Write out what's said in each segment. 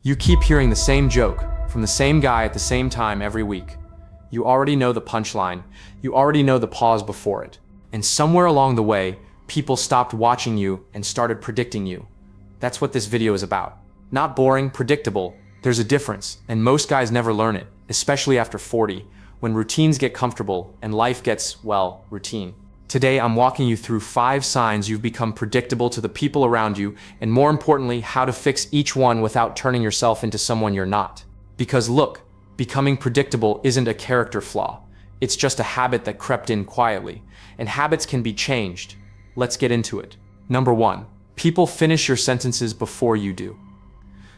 You keep hearing the same joke from the same guy at the same time every week. You already know the punchline. You already know the pause before it. And somewhere along the way, people stopped watching you and started predicting you. That's what this video is about. Not boring, predictable. There's a difference, and most guys never learn it, especially after 40, when routines get comfortable and life gets, well, routine. Today, I'm walking you through 5 signs you've become predictable to the people around you, and more importantly, how to fix each one without turning yourself into someone you're not. Because look, becoming predictable isn't a character flaw. It's just a habit that crept in quietly, and habits can be changed. Let's get into it. Number 1, people finish your sentences before you do.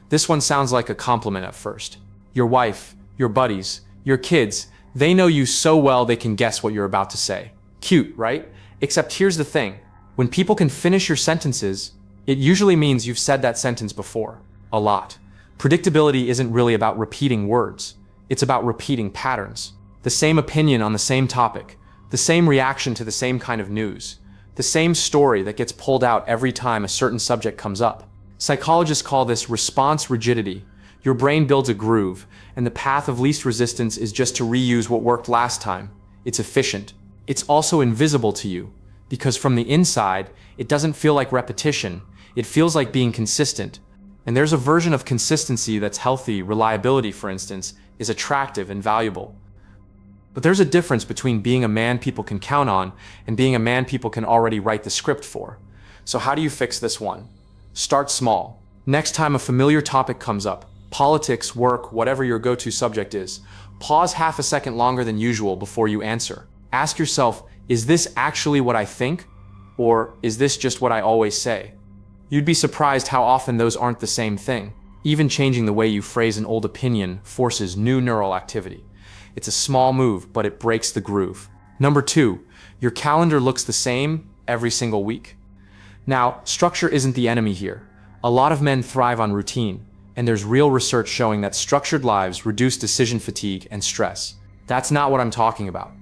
This one sounds like a compliment at first. Your wife, your buddies, your kids, they know you so well they can guess what you're about to say. Cute, right? Except here's the thing. When people can finish your sentences, it usually means you've said that sentence before. A lot. Predictability isn't really about repeating words. It's about repeating patterns. The same opinion on the same topic. The same reaction to the same kind of news. The same story that gets pulled out every time a certain subject comes up. Psychologists call this response rigidity. Your brain builds a groove, and the path of least resistance is just to reuse what worked last time. It's efficient. It's also invisible to you, because from the inside, it doesn't feel like repetition. It feels like being consistent. And there's a version of consistency that's healthy. Reliability, for instance, is attractive and valuable. But there's a difference between being a man people can count on and being a man people can already write the script for. So how do you fix this one? Start small. Next time a familiar topic comes up, politics, work, whatever your go-to subject is, pause half a second longer than usual before you answer. Ask yourself, is this actually what I think? Or is this just what I always say? You'd be surprised how often those aren't the same thing. Even changing the way you phrase an old opinion forces new neural activity. It's a small move, but it breaks the groove. Number 2, your calendar looks the same every single week. Now, structure isn't the enemy here. A lot of men thrive on routine, and there's real research showing that structured lives reduce decision fatigue and stress. That's not what I'm talking about.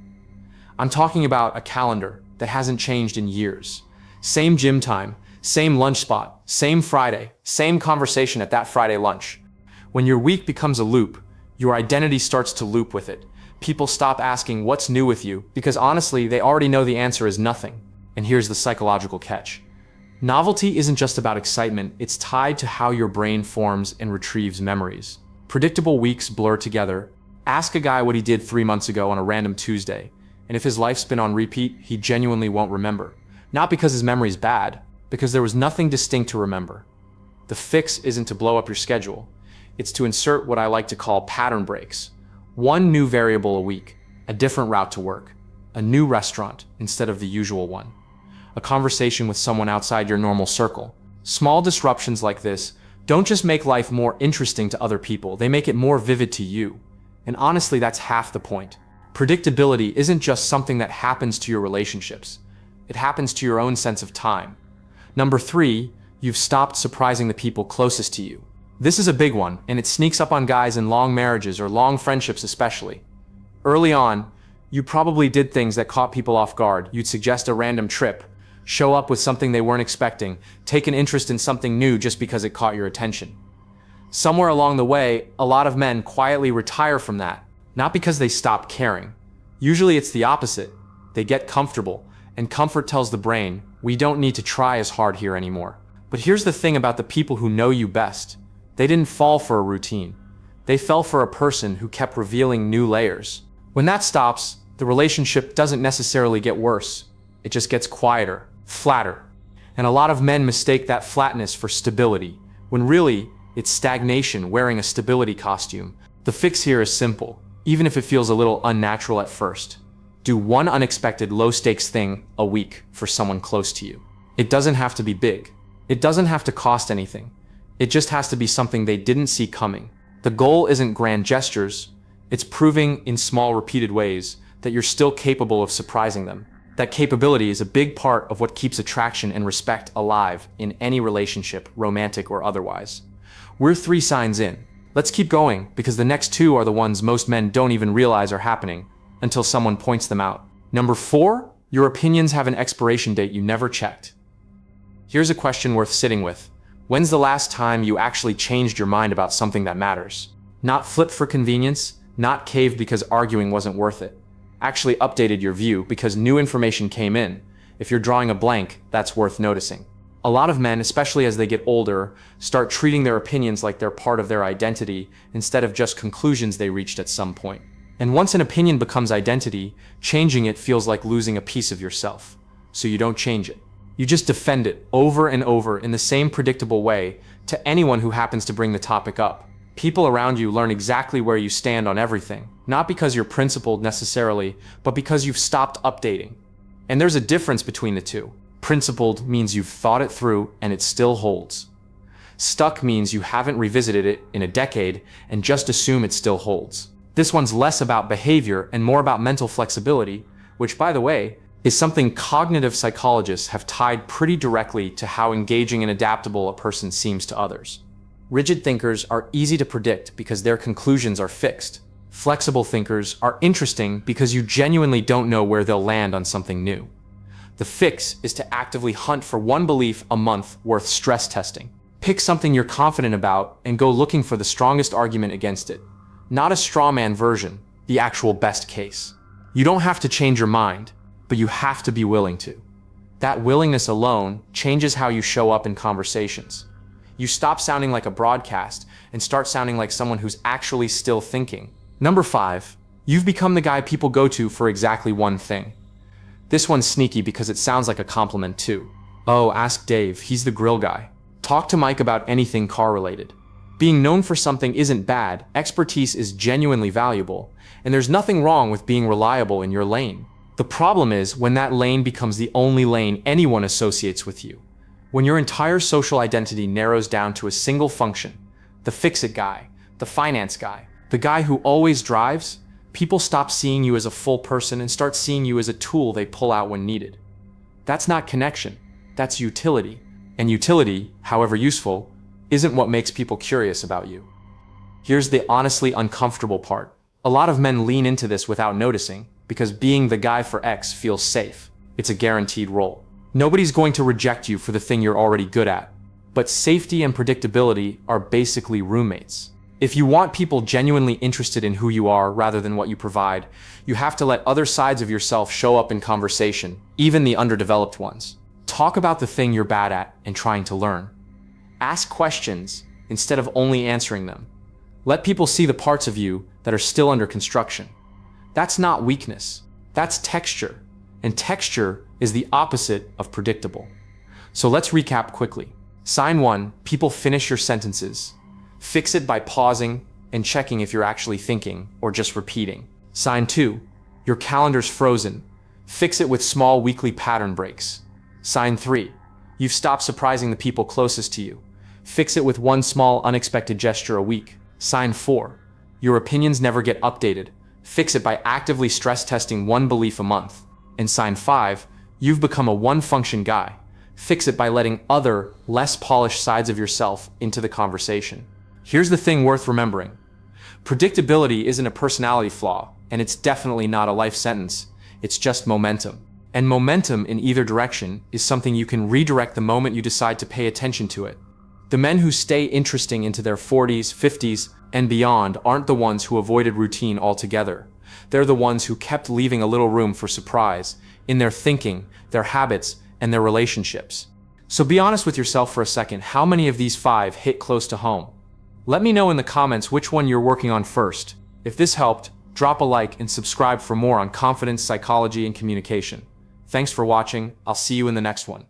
I'm talking about a calendar that hasn't changed in years. Same gym time, same lunch spot, same Friday, same conversation at that Friday lunch. When your week becomes a loop, your identity starts to loop with it. People stop asking what's new with you because honestly, they already know the answer is nothing. And here's the psychological catch. Novelty isn't just about excitement, it's tied to how your brain forms and retrieves memories. Predictable weeks blur together. Ask a guy what he did 3 months ago on a random Tuesday, and if his life's been on repeat, he genuinely won't remember. Not because his memory's bad, because there was nothing distinct to remember. The fix isn't to blow up your schedule. It's to insert what I like to call pattern breaks. One new variable a week, a different route to work, a new restaurant instead of the usual one, a conversation with someone outside your normal circle. Small disruptions like this don't just make life more interesting to other people, they make it more vivid to you. And honestly, that's half the point. Predictability isn't just something that happens to your relationships. It happens to your own sense of time. Number 3, you've stopped surprising the people closest to you. This is a big one, and it sneaks up on guys in long marriages or long friendships especially. Early on, you probably did things that caught people off guard. You'd suggest a random trip, show up with something they weren't expecting, take an interest in something new just because it caught your attention. Somewhere along the way, a lot of men quietly retire from that, not because they stop caring. Usually it's the opposite. They get comfortable, and comfort tells the brain, we don't need to try as hard here anymore. But here's the thing about the people who know you best. They didn't fall for a routine. They fell for a person who kept revealing new layers. When that stops, the relationship doesn't necessarily get worse. It just gets quieter, flatter. And a lot of men mistake that flatness for stability, when really, it's stagnation wearing a stability costume. The fix here is simple, even if it feels a little unnatural at first. Do one unexpected low-stakes thing a week for someone close to you. It doesn't have to be big. It doesn't have to cost anything. It just has to be something they didn't see coming. The goal isn't grand gestures. It's proving in small repeated ways that you're still capable of surprising them. That capability is a big part of what keeps attraction and respect alive in any relationship, romantic or otherwise. We're 3 signs in. Let's keep going, because the next 2 are the ones most men don't even realize are happening until someone points them out. Number 4, your opinions have an expiration date you never checked. Here's a question worth sitting with. When's the last time you actually changed your mind about something that matters? Not flipped for convenience, not caved because arguing wasn't worth it. Actually updated your view because new information came in. If you're drawing a blank, that's worth noticing. A lot of men, especially as they get older, start treating their opinions like they're part of their identity instead of just conclusions they reached at some point. And once an opinion becomes identity, changing it feels like losing a piece of yourself. So you don't change it. You just defend it over and over in the same predictable way to anyone who happens to bring the topic up. People around you learn exactly where you stand on everything, not because you're principled necessarily, but because you've stopped updating. And there's a difference between the two. Principled means you've thought it through and it still holds. Stuck means you haven't revisited it in a decade and just assume it still holds. This one's less about behavior and more about mental flexibility, which, by the way, is something cognitive psychologists have tied pretty directly to how engaging and adaptable a person seems to others. Rigid thinkers are easy to predict because their conclusions are fixed. Flexible thinkers are interesting because you genuinely don't know where they'll land on something new. The fix is to actively hunt for one belief a month worth stress testing. Pick something you're confident about and go looking for the strongest argument against it. Not a straw man version, the actual best case. You don't have to change your mind, but you have to be willing to. That willingness alone changes how you show up in conversations. You stop sounding like a broadcast and start sounding like someone who's actually still thinking. Number 5, you've become the guy people go to for exactly one thing. This one's sneaky because it sounds like a compliment too. Oh, ask Dave, he's the grill guy. Talk to Mike about anything car-related. Being known for something isn't bad, expertise is genuinely valuable, and there's nothing wrong with being reliable in your lane. The problem is when that lane becomes the only lane anyone associates with you. When your entire social identity narrows down to a single function, the fix-it guy, the finance guy, the guy who always drives, people stop seeing you as a full person and start seeing you as a tool they pull out when needed. That's not connection, that's utility. And utility, however useful, isn't what makes people curious about you. Here's the honestly uncomfortable part. A lot of men lean into this without noticing because being the guy for X feels safe. It's a guaranteed role. Nobody's going to reject you for the thing you're already good at. But safety and predictability are basically roommates. If you want people genuinely interested in who you are rather than what you provide, you have to let other sides of yourself show up in conversation, even the underdeveloped ones. Talk about the thing you're bad at and trying to learn. Ask questions instead of only answering them. Let people see the parts of you that are still under construction. That's not weakness. That's texture. And texture is the opposite of predictable. So let's recap quickly. Sign 1, people finish your sentences. Fix it by pausing and checking if you're actually thinking or just repeating. Sign 2, your calendar's frozen. Fix it with small weekly pattern breaks. Sign 3, you've stopped surprising the people closest to you. Fix it with one small unexpected gesture a week. Sign 4, your opinions never get updated. Fix it by actively stress testing one belief a month. And sign 5, you've become a one-function guy. Fix it by letting other, less polished sides of yourself into the conversation. Here's the thing worth remembering. Predictability isn't a personality flaw, and it's definitely not a life sentence. It's just momentum. And momentum in either direction is something you can redirect the moment you decide to pay attention to it. The men who stay interesting into their 40s, 50s, and beyond aren't the ones who avoided routine altogether. They're the ones who kept leaving a little room for surprise in their thinking, their habits, and their relationships. So be honest with yourself for a second. How many of these 5 hit close to home? Let me know in the comments which one you're working on first. If this helped, drop a like and subscribe for more on confidence, psychology, and communication. Thanks for watching. I'll see you in the next one.